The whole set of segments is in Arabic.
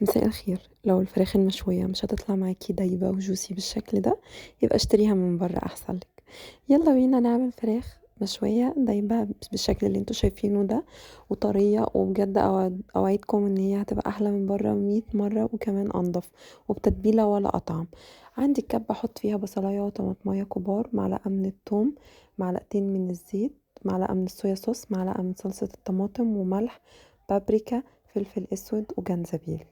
مساء الخير. لو الفراخ المشوية مش هتطلع معاكي دايبة وجوسي بالشكل ده، يبقى اشتريها من بره احسن لك. يلا بينا نعمل فراخ مشوية دايبة بالشكل اللي انتوا شايفينه ده، وطرية، وبجد اوعدكم ان هي هتبقى احلى من بره 100 مرة وكمان انضف، وبتتبيلة ولا اطعم. عندي كب احط فيها بصلاية وطماطمية كبار، معلقة من الثوم، معلقتين من الزيت، معلقة من الصويا صوص، معلقة من صلصة الطماطم، وملح، بابريكا، فلفل اسود، وجنزبيل.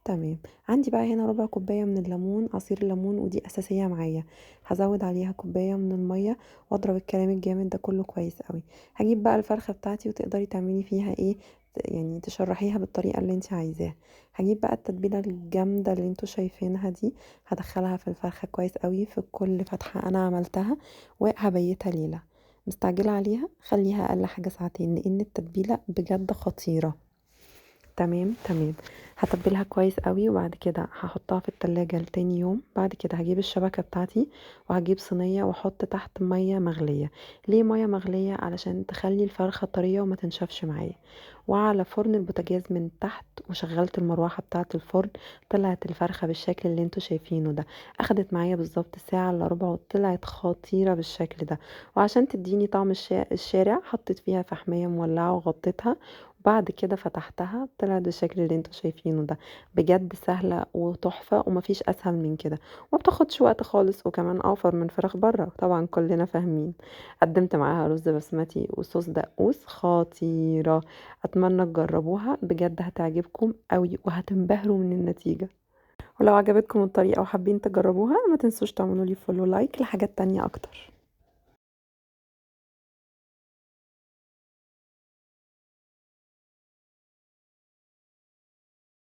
تمام. عندي بقى هنا ربع كوباية من الليمون، عصير الليمون، ودي أساسية معايا. هزود عليها كوباية من المية، واضرب الكلام الجامد ده كله كويس قوي. هجيب بقى الفرخة بتاعتي، وتقدري تعملي فيها ايه، يعني تشرحيها بالطريقة اللي انت عايزاها. هجيب بقى التتبيلة الجامدة اللي انتوا شايفينها دي، هدخلها في الفرخة كويس قوي في كل فتحة انا عملتها، وهبيتها ليلة. مستعجلة عليها، خليها اقل حاجة ساعتين، لان التتبيلة بجد خطيرة. تمام. هتبلها كويس قوي، وبعد كده هحطها في التلاجة لتاني يوم. بعد كده هجيب الشبكة بتاعتي، وهجيب صينية واحط تحت مية مغلية. ليه مية مغلية؟ علشان تخلي الفرخة طرية وما تنشفش معايا. وعلى فرن البوتاجاز من تحت، وشغلت المروحة بتاعة الفرن. طلعت الفرخة بالشكل اللي انتوا شايفينه ده. اخدت معايا بالظبط ساعة الا ربع، وطلعت خطيرة بالشكل ده. وعشان تديني طعم الشارع، حطيت فيها فحمية مولعة وغطيتها. وبعد كده فتحتها، طلعت بالشكل اللي انتوا شايفينه ده. بجد سهلة وتحفة، ومفيش اسهل من كده. وما بتاخدش وقت خالص، وكمان اوفر من فراخ بره، طبعا كلنا فاهمين. قدمت معاها رز بسمتي وصوص دقوس، خطيرة. اتمنى تجربوها، بجد هتعجبكم قوي وهتنبهروا من النتيجة. ولو عجبتكم الطريقة وحابين تجربوها، ما تنسوش تعملوا لي فولو لايك لحاجات تانية اكتر.